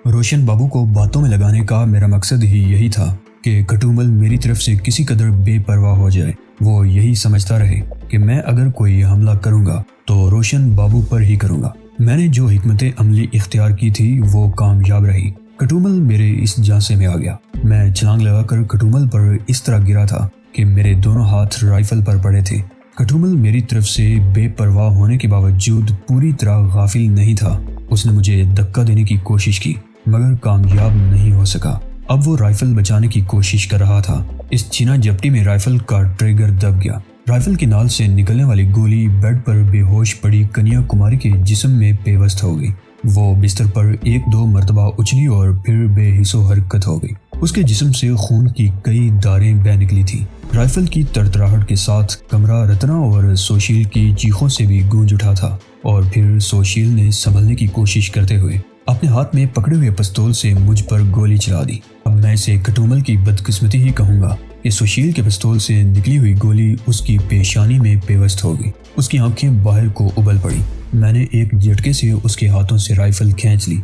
روشن بابو کو باتوں میں لگانے کا میرا مقصد ہی یہی تھا کہ کھٹومل میری طرف سے کسی قدر بے پرواہ ہو جائے، وہ یہی سمجھتا رہے کہ میں اگر کوئی حملہ کروں گا تو روشن بابو پر ہی کروں گا۔ میں نے جو حکمت عملی اختیار کی تھی وہ کامیاب رہی۔ کھٹومل میرے اس جانسے میں آ گیا۔ میں چھلانگ لگا کر کھٹومل پر اس طرح گرا تھا کہ میرے دونوں ہاتھ رائفل پر پڑے تھے۔ کھٹومل میری طرف سے بے پرواہ ہونے کے باوجود پوری طرح غافل نہیں تھا۔ اس نے مجھے دھکا دینے کی کوشش کی مگر کامیاب نہیں ہو سکا۔ اب وہ رائفل بچانے کی کوشش کر رہا تھا۔ اس چھینا جھپٹی میں رائفل کا ٹریگر دب گیا۔ رائفل کی نال سے نکلنے والی گولی بیڈ پر بے ہوش پڑی کنیا کماری کے جسم میں پیوست ہو گئی۔ وہ بستر پر 1-2 مرتبہ اچھلی اور پھر بے حس و حرکت ہو گئی۔ اس کے جسم سے خون کی کئی داریں بہہ نکلی تھی۔ رائفل کی تڑتڑاہٹ کے ساتھ کمرہ رتنا اور سوشیل کی چیخوں سے بھی گونج اٹھا تھا، اور پھر سوشیل نے سنبھلنے کی کوشش کرتے ہوئے اپنے ہاتھ میں پکڑے ہوئے پستول سے مجھ پر گولی چلا دی۔ اب میں اسے کھٹومل کی بدقسمتی ہی کہوں گا کہ سوشیل کے پستول سے نکلی ہوئی گولی اس کی پیشانی میں پیوست ہو گئی۔ اس کی آنکھیں باہر کو ابل پڑی۔ میں نے ایک جھٹکے سے اس کے ہاتھوں سے رائفل کھینچ لی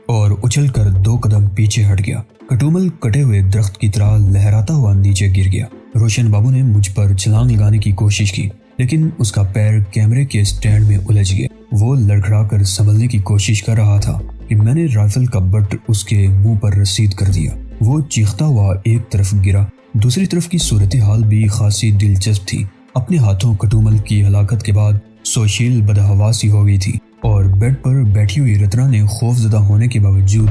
اور اچھل کر 2 قدم پیچھے ہٹ گیا۔ کھٹومل کٹے ہوئے درخت کی طرح لہراتا ہوا نیچے گر گیا۔ روشن بابو نے مجھ پر چھلانگ لگانے کی کوشش کی لیکن اس کا پیر کیمرے کے سٹینڈ میں الجھ گیا۔ وہ لڑکھڑا کر سنبھلنے کی کوشش کر رہا تھا کہ میں نے رائفل کا بٹ اس کے منہ پر رسید کر دیا۔ وہ چیختا ہوا ایک طرف گرا۔ دوسری طرف کی صورتحال بھی خاصی دلچسپ تھی۔ اپنے ہاتھوں کھٹومل کی ہلاکت کے بعد سوشیل بدحواسی ہو گئی تھی اور بیڈ پر بیٹھی ہوئی رتنا نے خوف زدہ ہونے کے باوجود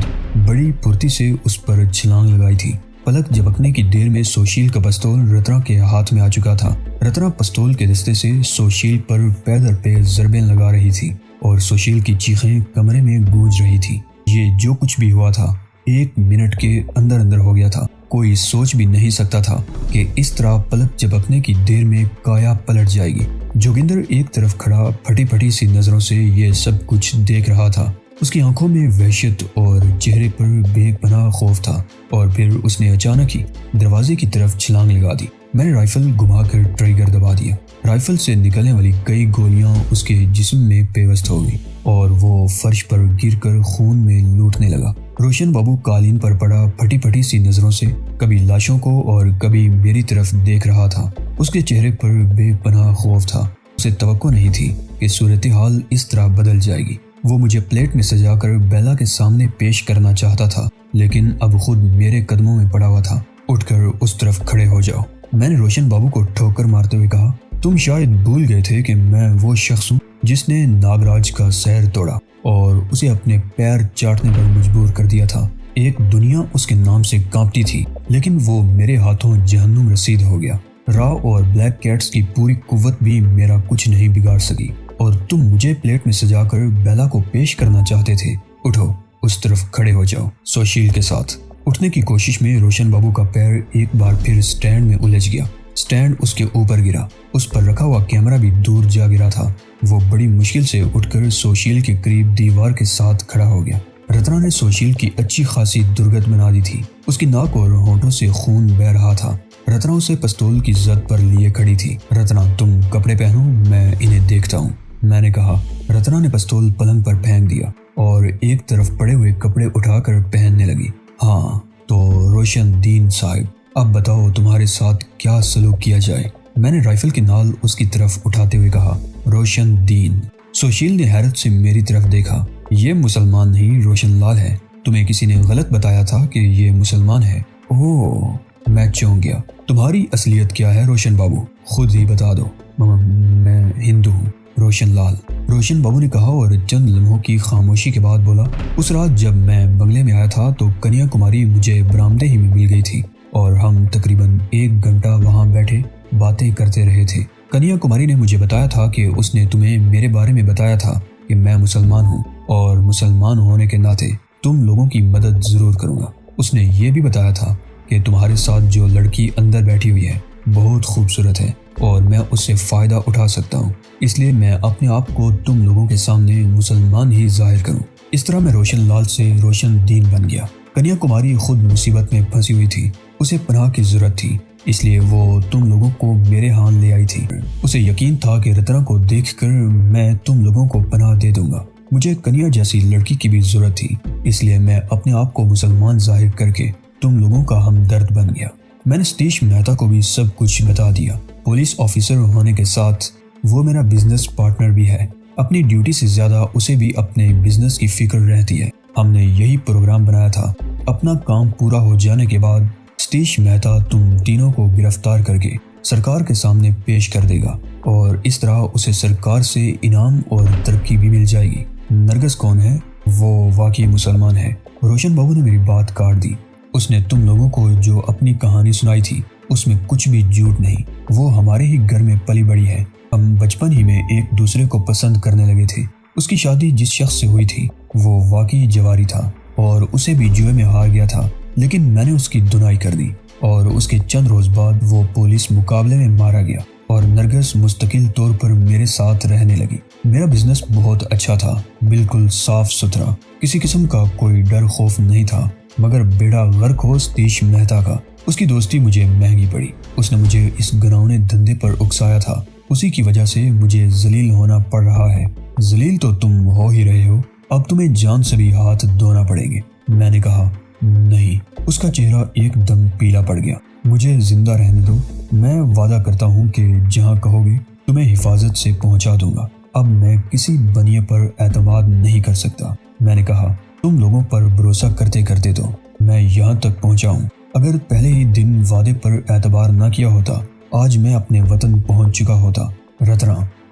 بڑی پھرتی سے اس پر چھلانگ لگائی تھی۔ پلک جھپکنے کی دیر میں سوشیل کا پستول رتنا کے ہاتھ میں آ چکا تھا۔ رتنا پستول کے دستے سے سوشیل پر پے در پے ضربیں لگا رہی تھی اور سوشیل کی چیخیں کمرے میں گونج رہی تھی۔ یہ جو کچھ بھی ہوا تھا 1 منٹ کے اندر اندر ہو گیا تھا۔ کوئی سوچ بھی نہیں سکتا تھا کہ اس طرح پلک جھپکنے کی دیر میں کایا پلٹ جائے گی۔ جوگندر ایک طرف کھڑا پھٹی پھٹی سی نظروں سے یہ سب کچھ دیکھ رہا تھا۔ اس کی آنکھوں میں وحشت اور چہرے پر بے پناہ خوف تھا، اور پھر اس نے اچانک ہی دروازے کی طرف چھلانگ لگا دی۔ میں نے رائفل گھما کر ٹریگر دبا دیا۔ رائفل سے نکلنے والی کئی گولیاں اس کے جسم میں پیوست ہو گئی اور وہ فرش پر گر کر خون میں لوٹنے لگا۔ روشن بابو قالین پر پڑا پھٹی پھٹی سی نظروں سے کبھی لاشوں کو اور کبھی میری طرف دیکھ رہا تھا۔ اس کے چہرے پر بے پناہ خوف تھا۔ اسے توقع نہیں تھی کہ صورتحال اس طرح بدل جائے گی۔ وہ مجھے پلیٹ میں سجا کر بیلا کے سامنے پیش کرنا چاہتا تھا لیکن اب خود میرے قدموں میں پڑا ہوا تھا۔ اٹھ کر اس طرف کھڑے ہو جاؤ، میں نے روشن بابو کو ٹھوکر مارتے ہوئے کہا۔ تم شاید بھول گئے تھے کہ میں وہ شخص ہوں جس نے ناگراج کا سیر توڑا اور اسے اپنے پیر چاٹنے پر مجبور کر دیا تھا۔ ایک دنیا اس کے نام سے کانپتی تھی لیکن وہ میرے ہاتھوں جہنم رسید ہو گیا۔ را اور بلیک کیٹس کی پوری قوت بھی میرا کچھ نہیں بگاڑ سکی، اور تم مجھے پلیٹ میں سجا کر بیلا کو پیش کرنا چاہتے تھے۔ اٹھو، اس طرف کھڑے ہو جاؤ۔ سوشیل کے ساتھ اٹھنے کی کوشش میں روشن بابو کا پیر ایک بار پھر سٹینڈ میں الجھ گیا۔ سٹینڈ اس کے اوپر گرا۔ اس پر رکھا ہوا کیمرہ بھی دور جا گرا تھا۔ وہ بڑی مشکل سے اٹھ کر سوشیل کے قریب دیوار کے ساتھ کھڑا ہو گیا۔ رتنا نے سوشیل کی اچھی خاصی درگت بنا دی تھی۔ اس کی ناک اور ہونٹوں سے خون بہہ رہا تھا۔ رتنا اسے پستول کی زد پر لیے کھڑی تھی۔ رتنا، تم کپڑے پہنو، میں انہیں دیکھتا ہوں، میں نے کہا۔ رتنا نے پستول پلنگ پر پھینک دیا اور ایک طرف پڑے ہوئے کپڑے اٹھا کر پہننے لگی۔ ہاں تو روشن دین صاحب، اب بتاؤ تمہارے ساتھ کیا سلوک کیا جائے، میں نے رائفل کی نال اس کی طرف اٹھاتے ہوئے کہا۔ روشن دین۔ سوشیل نے حیرت سے میری طرف دیکھا۔ یہ مسلمان نہیں، روشن لال ہے۔ تمہیں کسی نے غلط بتایا تھا کہ یہ مسلمان ہے۔ اوہ، میں چونک گیا۔ تمہاری اصلیت کیا ہے روشن بابو؟ خود ہی بتا دو۔ میں ہندو ہوں، روشن لال، روشن بابو نے کہا اور چند لمحوں کی خاموشی کے بعد بولا۔ اس رات جب میں بنگلے میں آیا تھا تو کنیا کماری مجھے برآمدے ہی میں مل گئی تھی اور ہم تقریباً 1 گھنٹہ وہاں بیٹھے باتیں کرتے رہے تھے۔ کنیا کماری نے مجھے بتایا تھا کہ اس نے تمہیں میرے بارے میں بتایا تھا کہ میں مسلمان ہوں اور مسلمان ہونے کے ناطے تم لوگوں کی مدد ضرور کروں گا۔ اس نے یہ بھی بتایا تھا کہ تمہارے ساتھ جو لڑکی اندر بیٹھی ہوئی ہے بہت خوبصورت ہے اور میں اس سے فائدہ اٹھا سکتا ہوں، اس لیے میں اپنے آپ کو تم لوگوں کے سامنے مسلمان ہی ظاہر کروں۔ اس طرح میں روشن لال سے روشن دین بن گیا۔ کنیا کماری خود مصیبت میں پھنسی ہوئی تھی، اسے پناہ کی ضرورت تھی، اس لیے وہ تم لوگوں کو میرے ہاں لے آئی تھی۔ اسے یقین تھا کہ رتنا کو دیکھ کر میں تم لوگوں کو پناہ دے دوں گا۔ مجھے کنیا جیسی لڑکی کی بھی ضرورت تھی اس لیے میں اپنے آپ کو مسلمان ظاہر کر کے تم لوگوں کا ہمدرد بن گیا۔ میں نے ستیش مہتا کو بھی سب کچھ بتا دیا۔ پولیس آفیسر ہونے کے ساتھ وہ میرا بزنس پارٹنر بھی ہے۔ اپنی ڈیوٹی سے زیادہ اسے بھی اپنے بزنس کی فکر رہتی ہے۔ ہم نے یہی پروگرام بنایا تھا۔ اپنا کام پورا ہو جانے کے بعد ستیش مہتا تم تینوں کو گرفتار کر کے سرکار کے سامنے پیش کر دے گا اور اس طرح اسے سرکار سے انعام اور ترقی بھی مل جائے گی۔ نرگس کون ہے؟ وہ واقعی مسلمان ہے۔ روشن بابو نے میری بات کاٹ دی۔ اس نے تم لوگوں کو جو اپنی کہانی سنائی تھی اس میں کچھ بھی جھوٹ نہیں۔ وہ ہمارے ہی گھر میں پلی بڑی ہے۔ ہم بچپن ہی میں ایک دوسرے کو پسند کرنے لگے تھے۔ اس کی شادی جس شخص سے ہوئی تھی وہ واقعی جواری تھا اور اسے بھی جوئے میں ہار گیا تھا، لیکن میں نے اس کی دنائی کر دی اور اس کے چند روز بعد وہ پولیس مقابلے میں مارا گیا اور نرگس مستقل طور پر میرے ساتھ رہنے لگی۔ میرا بزنس بہت اچھا تھا، بالکل صاف ستھرا، کسی قسم کا کوئی ڈر خوف نہیں تھا، مگر بیڑا غرق ہو ستیش مہتا کا۔ اس کی دوستی مجھے مہنگی پڑی۔ اس نے مجھے اس گناونے دھندے پر اکسایا تھا، اسی کی وجہ سے مجھے ذلیل ہونا پڑ رہا ہے۔ ذلیل تو تم ہو ہی رہے ہو، اب تمہیں جان سے بھی ہاتھ دھونا پڑیں گے۔ میں نے کہا نہیں۔ اس کا چہرہ ایک دم پیلا پڑ گیا۔ مجھے زندہ رہنے دو، میں وعدہ کرتا ہوں کہ جہاں کہو گے تمہیں حفاظت سے پہنچا دوں گا۔ اب میں کسی بنیے پر اعتماد نہیں کر سکتا۔ میں نے کہا تم لوگوں پر بھروسہ کرتے کرتے تو میں یہاں تک پہنچا ہوں۔ اگر پہلے ہی دن وعدے پر اعتبار نہ کیا ہوتا آج میں اپنے وطن پہنچ چکا ہوتا۔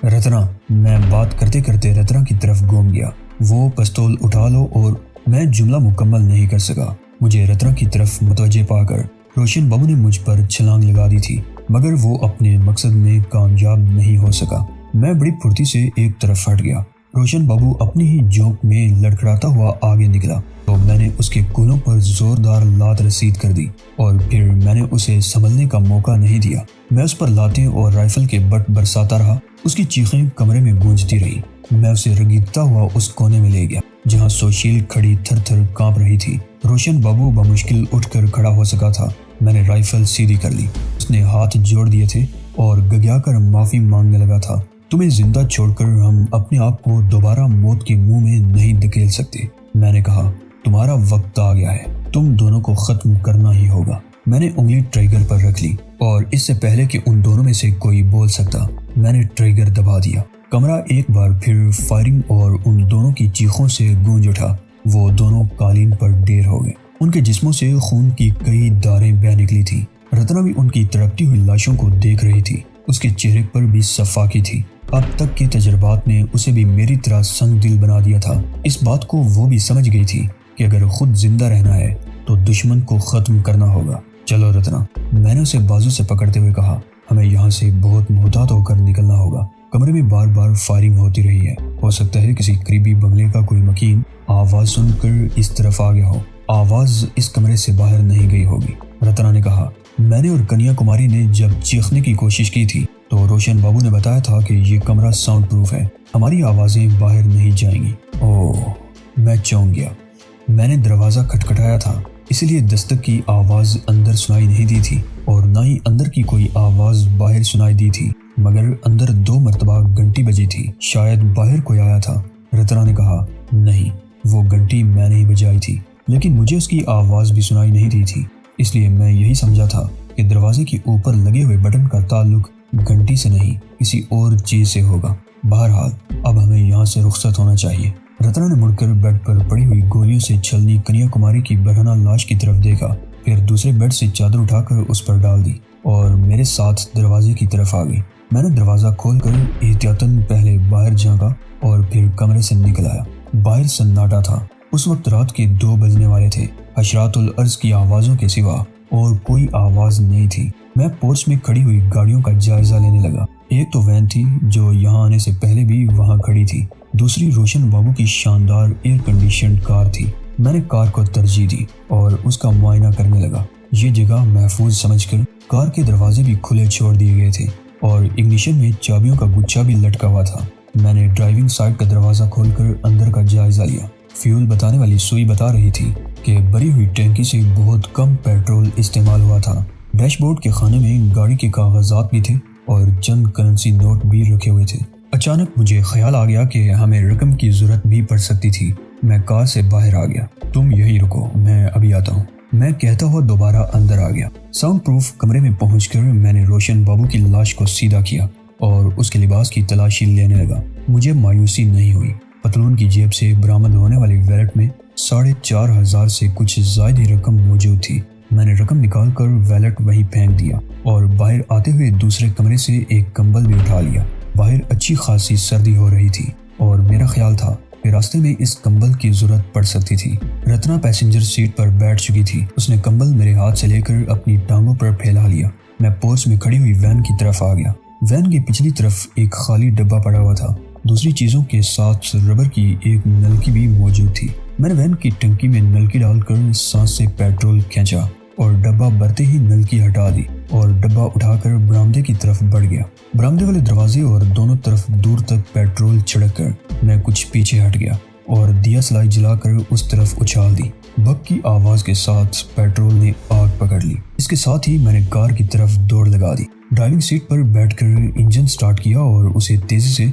رتنا، میں بات کرتے کرتے رتنا کی طرف گھوم گیا۔ وہ پستول اٹھا لو اور میں جملہ مکمل نہیں کر سکا۔ مجھے رتنا کی طرف متوجہ پا کر روشن بابو نے مجھ پر چھلانگ لگا دی تھی، مگر وہ اپنے مقصد میں کامیاب نہیں ہو سکا۔ میں بڑی پھرتی سے ایک طرف ہٹ گیا۔ روشن بابو اپنی ہی جھونک میں لڑکھڑاتا ہوا آگے نکلا تو میں نے اس کے کولوں پر زوردار لات رسید کر دی اور پھر میں نے اسے سنبھلنے کا موقع نہیں دیا۔ میں اس پر لاتیں اور رائفل کے بٹ برساتا رہا۔ اس کی چیخیں کمرے میں گونجتی رہی۔ میں اسے رگیدتا ہوا اس کونے میں لے گیا جہاں سوشیل کھڑی تھر تھر کانپ رہی تھی۔ روشن بابو بمشکل اٹھ کر کھڑا ہو سکا تھا۔ میں نے رائفل سیدھی کر لی۔ اس نے ہاتھ جوڑ دیے تھے اور گگیا کر معافی مانگنے لگا تھا۔ تمہیں زندہ چھوڑ کر ہم اپنے آپ کو دوبارہ موت کے منہ میں نہیں دھکیل سکتے۔ میں نے کہا تمہارا وقت آ گیا ہے، تم دونوں کو ختم کرنا ہی ہوگا۔ میں نے انگلی ٹریگر پر رکھ لی اور اس سے پہلے کہ ان دونوں میں سے کوئی بول سکتا میں نے ٹریگر دبا دیا۔ کمرہ ایک بار پھر فائرنگ اور ان دونوں کی چیخوں سے گونج اٹھا۔ وہ دونوں قالین پر ڈھیر ہو گئے۔ ان کے جسموں سے خون کی کئی داریں بہہ نکلی تھی۔ رتنا بھی ان کی تڑپتی ہوئی لاشوں کو دیکھ رہی تھی۔ اس کے چہرے پر بھی صفاقی تھی۔ اب تک کے تجربات نے اسے بھی میری طرح سنگ دل بنا دیا تھا۔ اس بات کو وہ بھی سمجھ گئی تھی کہ اگر خود زندہ رہنا ہے تو دشمن کو ختم کرنا ہوگا۔ چلو رتنا، میں نے اسے بازو سے پکڑتے ہوئے کہا، ہمیں یہاں سے بہت محتاط ہو کر نکلنا ہوگا۔ کمرے میں بار بار فائرنگ ہوتی رہی ہے۔ ہو سکتا ہے کسی قریبی بنگلے کا کوئی مکین آواز سن کر اس طرف آ گیا ہو۔ آواز اس کمرے سے باہر نہیں گئی ہوگی۔ رتنا نے کہا، میں نے اور کنیا کماری نے جب چیخنے کی کوشش کی تھی تو روشن بابو نے بتایا تھا کہ یہ کمرہ ساؤنڈ پروف ہے، ہماری آوازیں باہر نہیں جائیں گی۔ اوہ، میں چونک گیا۔ میں نے دروازہ کھٹکھٹایا تھا، اس لیے دستک کی آواز اندر سنائی نہیں دی تھی اور نہ ہی اندر کی کوئی آواز باہر سنائی دی تھی، مگر اندر 2 مرتبہ گھنٹی بجی تھی، شاید باہر کوئی آیا تھا۔ رتنا نے کہا، نہیں، وہ گھنٹی میں نے ہی بجائی تھی، لیکن مجھے اس کی آواز بھی سنائی نہیں دی تھی، اس لیے میں یہی سمجھا تھا کہ دروازے کے اوپر لگے ہوئے بٹن کا تعلق گھنٹی سے نہیں کسی اور چیز سے ہوگا۔ بہرحال اب ہمیں یہاں سے رخصت ہونا چاہیے۔ رتنا نے مڑ کر بیڈ پر پڑی ہوئی گولیوں سے چھلنی کنیا کماری کی برہنہ لاش کی طرف دیکھا، پھر دوسرے بیڈ سے چادر اٹھا کر اس پر ڈال دی اور میرے ساتھ دروازے کی طرف آ گئی۔ میں نے دروازہ کھول کر احتیاطاً پہلے باہر جھانکا اور پھر کمرے سے نکل آیا۔ باہر سناٹا تھا۔ اس وقت رات کے 2 بجنے والے تھے۔ حشرات الارض کی آوازوں کے سوا اور کوئی آواز نہیں تھی۔ میں پورچ میں کھڑی ہوئی گاڑیوں کا جائزہ لینے لگا۔ ایک تو وین تھی جو یہاں آنے سے پہلے بھی وہاں کھڑی تھی، دوسری روشن بابو کی شاندار ایئر کنڈیشنڈ کار تھی۔ میں نے کار کو ترجیح دی اور اس کا معائنہ کرنے لگا۔ یہ جگہ محفوظ سمجھ کر کار کے دروازے بھی کھلے چھوڑ دیے گئے تھے اور اگنیشن میں چابیوں کا گچھا بھی لٹکا ہوا تھا۔ میں نے ڈرائیونگ سائڈ کا دروازہ کھول کر اندر کا جائزہ لیا۔ فیول بتانے والی سوئی بتا رہی تھی کہ بھری ہوئی ٹینکی سے بہت کم پیٹرول استعمال ہوا تھا۔ ڈیش بورڈ کے خانے میں گاڑی کے کاغذات بھی تھے اور چند کرنسی نوٹ بھی رکھے ہوئے تھے۔ اچانک مجھے خیال آ گیا کہ ہمیں رقم کی ضرورت بھی پڑ سکتی تھی۔ میں کار سے باہر آ گیا۔ تم یہیں رکو، میں ابھی آتا ہوں، میں کہتا ہوا دوبارہ اندر آ گیا۔ ساؤنڈ پروف کمرے میں پہنچ کر میں نے روشن بابو کی لاش کو سیدھا کیا اور اس کے لباس کی تلاشی لینے لگا۔ مجھے مایوسی نہیں ہوئی۔ پتلون کی جیب سے برآمد ہونے والی ویلٹ میں 4,500 سے کچھ زائد ہی رقم موجود تھی۔ میں نے رقم نکال کر ویلٹ وہیں پھینک دیا اور باہر آتے ہوئے دوسرے کمرے سے ایک کمبل بھی اٹھا لیا۔ باہر اچھی خاصی سردی ہو رہی تھی اور میرا خیال تھا کہ راستے میں اس کمبل کی ضرورت پڑ سکتی تھی۔ رتنا پیسنجر سیٹ پر بیٹھ چکی تھی۔ اس نے کمبل میرے ہاتھ سے لے کر اپنی ٹانگوں پر پھیلا لیا۔ میں پورچ میں کھڑی ہوئی وین کی طرف آ گیا۔ وین کی پچھلی طرف ایک خالی ڈبہ پڑا ہوا تھا۔ دوسری چیزوں کے ساتھ ربر کی ایک نلکی بھی موجود تھی۔ میں نے وین کی ٹنکی میں نلکی ڈال کر سانس سے پیٹرول کھینچا اور ڈبہ بھرتے ہی نلکی ہٹا دی اور ڈبہ اٹھا کر برآمدے کی طرف بڑھ گیا۔ برآمدے والے دروازے اور دونوں طرف دور تک پیٹرول چھڑک کر میں کچھ پیچھے ہٹ گیا اور دیا سلائی جلا کر اس طرف اچھال دی۔ بگ کی آواز کے ساتھ پیٹرول نے آگ پکڑ لی۔ اس کے ساتھ ہی میں نے کار کی طرف دوڑ لگا دی۔ ڈرائیونگ سیٹ پر بیٹھ کر انجن سٹارٹ کیا اور اسے تیزی سے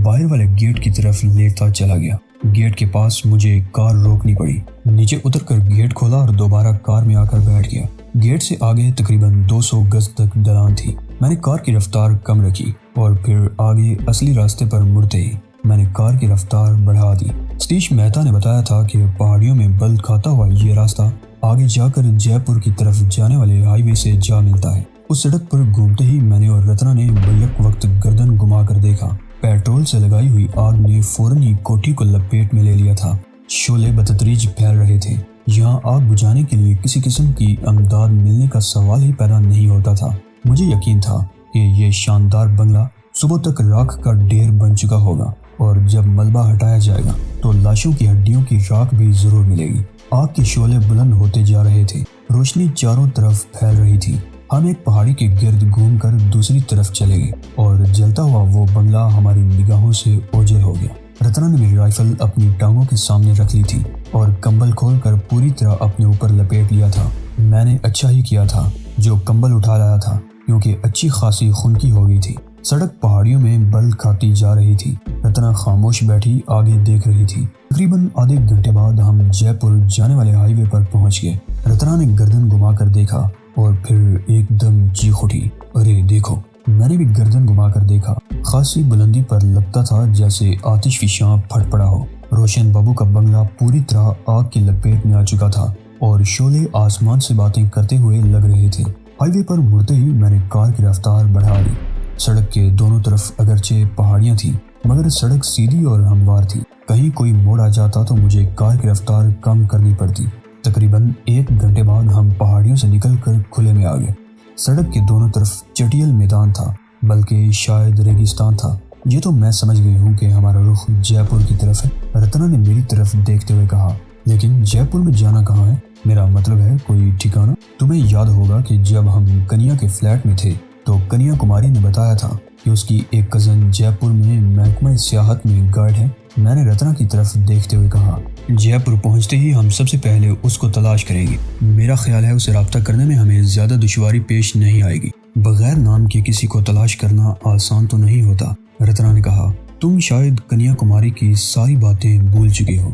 باہر والے گیٹ کی طرف لیتا چلا گیا۔ گیٹ کے پاس مجھے کار روکنی پڑی۔ نیچے اتر کر گیٹ کھولا اور دوبارہ کار میں آ کر بیٹھ گیا۔ گیٹ سے آگے تقریباً 200 گز تک ڈھلان تھی۔ میں نے کار کی رفتار کم رکھی اور پھر آگے اصلی راستے پر مڑتے ہی میں نے کار کی رفتار بڑھا دی۔ ستیش مہتا نے بتایا تھا کہ پہاڑیوں میں بل کھاتا ہوا یہ راستہ آگے جا کر جے پور کی طرف جانے والے ہائی وے سے جا ملتا ہے۔ اس سڑک پر گھومتے ہی میں نے اور رتنا نے بیک وقت گردن گھما کر دیکھا۔ پیٹرول سے لگائی ہوئی آگ نے فوراً ہی کوٹھی کو لپیٹ میں لے لیا تھا۔ شعلے بتدریج پھیل رہے تھے۔ یہاں آگ بجھانے کے لیے کسی قسم کی امداد ملنے کا سوال ہی پیدا نہیں ہوتا تھا۔ مجھے یقین تھا کہ یہ شاندار بنگلہ صبح تک راکھ کا ڈھیر بن چکا ہوگا اور جب ملبہ ہٹایا جائے گا تو لاشوں کی ہڈیوں کی راکھ بھی ضرور ملے گی۔ آگ کے شعلے بلند ہوتے جا رہے تھے۔ روشنی چاروں طرف پھیل رہی تھی۔ ہم ایک پہاڑی کے گرد گھوم کر دوسری طرف چلے گئے اور جلتا ہوا وہ بنگلہ ہماری نگاہوں سے اوجھل ہو گیا۔ رتنا نے میری رائفل اپنی ٹانگوں کے سامنے رکھ لی تھی اور کمبل کھول کر پوری طرح اپنے اوپر لپیٹ لیا تھا۔ میں نے اچھا ہی کیا تھا جو کمبل اٹھا لایا تھا، کیونکہ اچھی خاصی خنکی ہو گئی تھی۔ سڑک پہاڑیوں میں بل کھاتی جا رہی تھی۔ رتنا خاموش بیٹھی آگے دیکھ رہی تھی۔ تقریباً آدھے گھنٹے بعد ہم جے پور جانے والے ہائی وے پر پہنچ گئے۔ رتنا نے گردن گھما کر دیکھا اور پھر ایک دم چیخ اٹھی، ارے دیکھو! میں نے بھی گردن گھما کر دیکھا۔ خاصی بلندی پر لگتا تھا جیسے آتش فشاں پھٹ پڑا ہو۔ روشن بابو کا بنگلہ پوری طرح آگ کی لپیٹ میں آ چکا تھا اور شعلے آسمان سے باتیں کرتے ہوئے لگ رہے تھے۔ ہائی وے پر مڑتے ہی میں نے کار کی رفتار بڑھا دی۔ سڑک کے دونوں طرف اگرچہ پہاڑیاں تھیں مگر سڑک سیدھی اور ہموار تھی۔ کہیں کوئی موڑ آ جاتا تو مجھے کار کی رفتار کم کرنی پڑتی۔ تقریباً 1 گھنٹے بعد ہم پہاڑیوں سے نکل کر کھلے میں آ گئے۔ سڑک کے دونوں طرف چٹیل میدان تھا، بلکہ شاید ریگستان تھا۔ یہ تو میں سمجھ گئی ہوں کہ ہمارا رخ جے پور کی طرف ہے۔ رتنا نے میری طرف دیکھتے ہوئے کہا، لیکن جے پور میں جانا کہاں ہے؟ میرا مطلب ہے کوئی ٹھکانہ؟ تمہیں یاد ہوگا کہ جب ہم کنیا کے فلیٹ میں تھے تو کنیا کماری نے بتایا تھا کہ اس کی ایک کزن جے پور میں محکمہ سیاحت میں گائیڈ ہے۔ میں نے رتنا کی طرف دیکھتے ہوئے کہا، جے پور پہنچتے ہی ہم سب سے پہلے اس کو تلاش کریں گے۔ میرا خیال ہے اسے رابطہ کرنے میں ہمیں زیادہ دشواری پیش نہیں آئے گی۔ بغیر نام کے کسی کو تلاش کرنا آسان تو نہیں ہوتا۔ رتنا نے کہا، تم شاید کنیا کماری کی ساری باتیں بھول چکے ہو،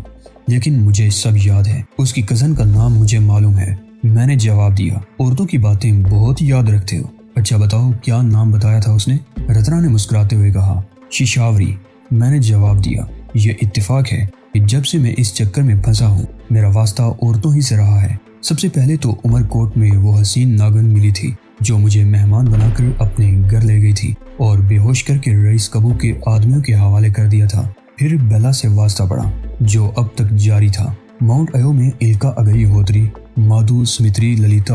لیکن مجھے سب یاد ہے۔ اس کی کزن کا نام مجھے معلوم ہے۔ میں نے جواب دیا، عورتوں کی باتیں بہت یاد رکھتے ہو۔ اچھا بتاؤ کیا نام بتایا تھا اس نے؟ رتنا نے مسکراتے ہوئے کہا، ششاوری۔ میں نے جواب دیا، یہ اتفاق ہے کہ جب سے میں اس چکر میں پھنسا ہوں میرا واسطہ عورتوں ہی سے رہا ہے۔ سب سے پہلے تو عمر کوٹ میں وہ حسین ناگن ملی تھی جو مجھے مہمان بنا کر اپنے گھر لے گئی تھی اور بے ہوش کر کے رئیس کبو کے آدمیوں کے حوالے کر دیا تھا۔ پھر بیلا سے واسطہ پڑا جو اب تک جاری تھا۔ ماؤنٹ ایو میں الکا اگئی ہوتری، مادھو سمتری للیتا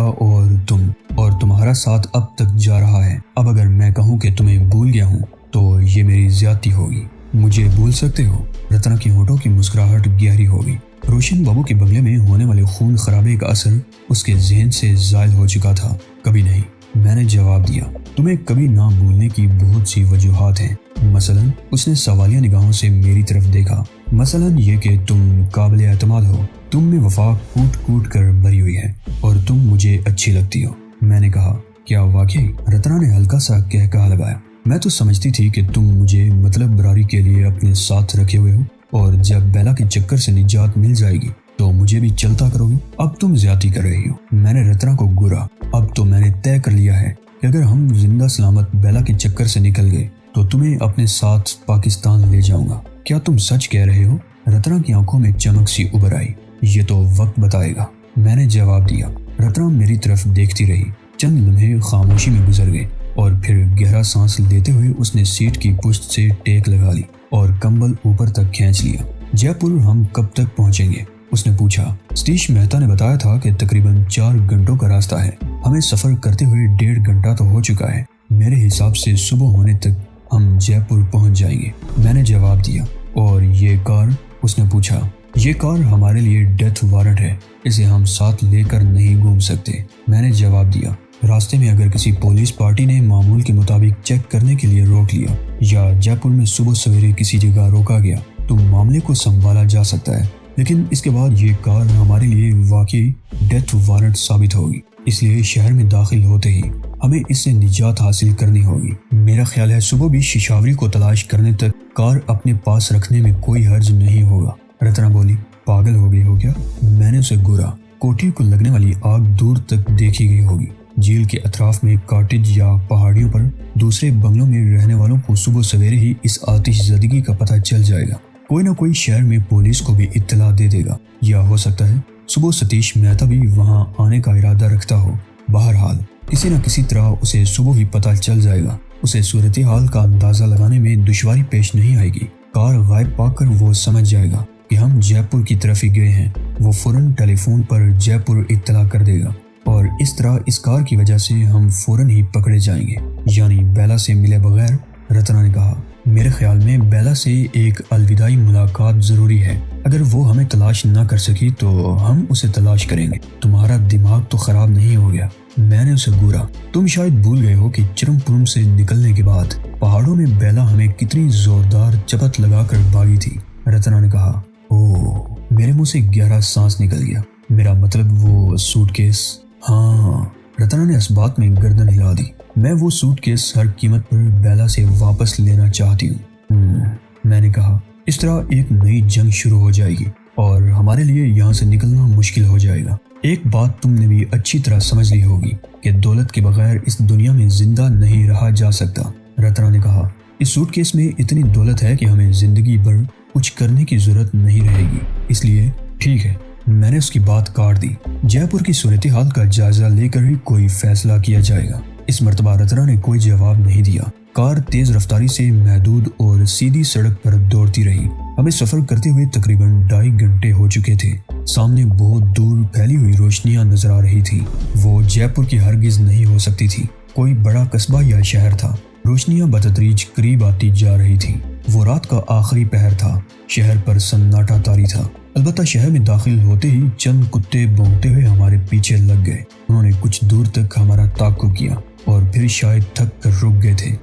اور تمہارا ساتھ اب تک جا رہا ہے۔ اب اگر میں کہوں کہ تمہیں بھول گیا ہوں تو یہ میری زیادتی ہوگی۔ مجھے بھول سکتے ہو؟ رتنا کی ہونٹوں کی مسکراہٹ گہری ہو گئی۔ روشن بابو کے بنگلے میں ہونے والے خون خرابے کا اثر اس کے ذہن سے زائل ہو چکا تھا۔ کبھی نہیں، میں نے جواب دیا۔ تمہیں کبھی نہ بھولنے کی بہت سی وجوہات ہیں۔ مثلاً اس نے سوالیہ نگاہوں سے میری طرف دیکھا، مثلاً یہ کہ تم قابل اعتماد ہو، تم میں وفا کوٹ کوٹ کر بھری ہوئی ہے اور تم مجھے اچھی لگتی ہو۔ میں نے کہا، کیا واقعی؟ رتنا نے ہلکا سا کہا لگایا۔ میں تو سمجھتی تھی کہ تم مجھے مطلب براری کے لیے اپنے ساتھ رکھے ہوئے ہو اور جب بیلا کے چکر سے نجات مل جائے گی تو مجھے بھی چلتا کرو گی؟ اب تم زیادتی کر رہی ہو، میں نے رتنا کو گورا۔ اب تو میں نے طے کر لیا ہے کہ اگر ہم زندہ سلامت بیلا کے چکر سے نکل گئے تو تمہیں اپنے ساتھ پاکستان لے جاؤں گا۔ کیا تم سچ کہہ رہے ہو؟ رتنا کی آنکھوں میں چمک سی ابھر آئی۔ یہ تو وقت بتائے گا، میں نے جواب دیا۔ رتنا میری طرف دیکھتی رہی۔ چند لمحے خاموشی میں گزر گئے اور پھر گہرا سانس لیتے ہوئے اس نے سیٹ کی پشت سے ٹیک لگا لی اور کمبل اوپر تک کھینچ لیا۔ جے پور ہم کب تک پہنچیں گے؟ اس نے پوچھا۔ ستیش مہتا نے بتایا تھا کہ تقریباً 4 گھنٹوں کا راستہ ہے۔ ہمیں سفر کرتے ہوئے 1.5 گھنٹہ تو ہو چکا ہے۔ میرے حساب سے صبح ہونے تک ہم جے پور پہنچ جائیں گے، میں نے جواب دیا۔ اور یہ کار؟ اس نے پوچھا۔ یہ کار ہمارے لیے ڈیتھ وارنٹ ہے، اسے ہم ساتھ لے کر نہیں گھوم سکتے، میں نے جواب دیا۔ راستے میں اگر کسی پولیس پارٹی نے معمول کے مطابق چیک کرنے کے لیے روک لیا یا جے پور میں صبح سویرے کسی جگہ روکا گیا تو معاملے کو سنبھالا جا سکتا ہے، لیکن اس کے بعد یہ کار ہمارے لیے واقعی ڈیتھ وارنٹ ثابت ہوگی۔ اس لیے شہر میں داخل ہوتے ہی ہمیں اس سے نجات حاصل کرنی ہوگی۔ میرا خیال ہے صبح بھی ششاوری کو تلاش کرنے تک کار اپنے پاس رکھنے میں کوئی حرج نہیں ہوگا۔ رتنا بولی۔ پاگل ہو گئی ہو کیا؟ میں نے اسے گورا۔ کوٹھی کو لگنے والی آگ دور تک دیکھی گئی ہوگی۔ جھیل کے اطراف میں کاٹیج یا پہاڑیوں پر دوسرے بنگلوں میں رہنے والوں کو صبح سویرے ہی اس آتش زدگی کا پتہ چل جائے گا۔ کوئی نہ کوئی شہر میں پولیس کو بھی اطلاع دے دے گا، یا ہو سکتا ہے صبح ستیش مہتا بھی وہاں آنے کا ارادہ رکھتا ہو۔ بہرحال کسی نہ کسی طرح اسے صبح ہی پتہ چل جائے گا۔ اسے صورتحال کا اندازہ لگانے میں دشواری پیش نہیں آئے گی۔ کار غائب پا کر وہ سمجھ جائے گا کہ ہم جے پور کی طرف ہی گئے ہیں۔ وہ فوراً ٹیلی فون پر جے پور اطلاع کر دے گا اور اس طرح اس کار کی وجہ سے ہم فوراً ہی پکڑے جائیں گے، یعنی بیلا سے ملے بغیر۔ رتنا نے کہا۔ میرے خیال میں بیلا سے ایک الوداعی ملاقات ضروری ہے۔ اگر وہ ہمیں تلاش نہ کر سکی تو ہم اسے تلاش کریں گے۔ تمہارا دماغ تو خراب نہیں ہو گیا؟ میں نے اسے گورا۔ تم شاید بھول گئے ہو کہ چرمپورم سے نکلنے کے بعد پہاڑوں میں بیلا ہمیں کتنی زوردار چپت لگا کر بھاگی تھی۔ رتنا نے کہا۔ اوہ، میرے منہ سے گہرا سانس نکل گیا۔ میرا مطلب وہ سوٹ کیس؟ ہاں، رتنا نے اس بات میں گردن ہلا دی۔ میں وہ سوٹ کیس ہر قیمت پر بیلا سے واپس لینا چاہتی ہوں، میں نے کہا۔ اس طرح ایک نئی جنگ شروع ہو جائے گی اور ہمارے لیے یہاں سے نکلنا مشکل ہو جائے گا۔ ایک بات تم نے بھی اچھی طرح سمجھ لی ہوگی کہ دولت کے بغیر اس دنیا میں زندہ نہیں رہا جا سکتا، رتنا نے کہا۔ اس سوٹ کیس میں اتنی دولت ہے کہ ہمیں زندگی بھر کچھ کرنے کی ضرورت نہیں رہے گی، اس لیے ٹھیک ہے، میں نے اس کی بات کاٹ دی۔ جے پور کی صورتحال کا جائزہ لے کر ہی کوئی فیصلہ کیا جائے گا۔ اس مرتبہ رتنا نے کوئی جواب نہیں دیا۔ کار تیز رفتاری سے محدود اور سیدھی سڑک پر دوڑتی رہی۔ ہمیں سفر کرتے ہوئے تقریباً 2.5 گھنٹے ہو چکے تھے۔ سامنے بہت دور پھیلی ہوئی روشنیاں نظر آ رہی تھی۔ وہ جے پور کی ہرگز نہیں ہو سکتی تھی، کوئی بڑا قصبہ یا شہر تھا۔ روشنیاں بتدریج قریب آتی جا رہی تھی۔ وہ رات کا آخری پہر تھا۔ شہر پر سناٹا طاری تھا۔ البتہ شہر میں داخل ہوتے ہی چند کتے بھونکتے ہوئے ہمارے پیچھے لگ گئے۔ انہوں نے کچھ دور تک ہمارا تعاقب کیا اور پھر شاید تھک کر رک گئے تھے۔